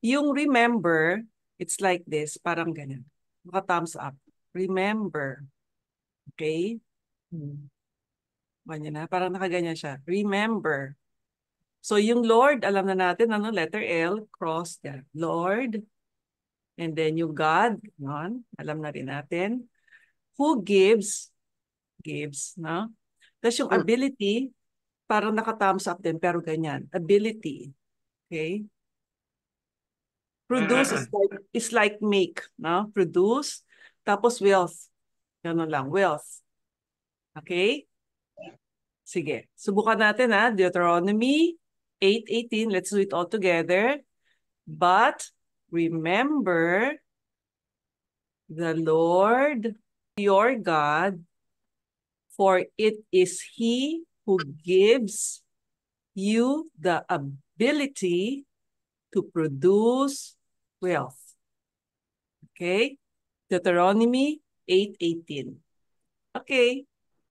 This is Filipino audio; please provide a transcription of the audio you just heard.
Yung remember, it's like this, parang ganyan. Naka-thumbs up. Remember. Okay? Ganyan na, parang nakaganyan siya. Remember. So yung Lord, alam na natin, ano, letter L, cross yan. Lord. And then yung God, yun, alam na rin natin. Who gives, no? Tapos yung Mm. ability, parang naka-thumbs up din, pero ganyan. Ability. Okay? Produce is like make, no? Produce. Tapos wealth. Ganun lang, wealth. Okay? Sige. Subukan natin ha. Deuteronomy 8:18. Let's do it all together. But remember the Lord your God, for it is He who gives you the ability to produce wealth. Okay? Deuteronomy 8:18. Okay.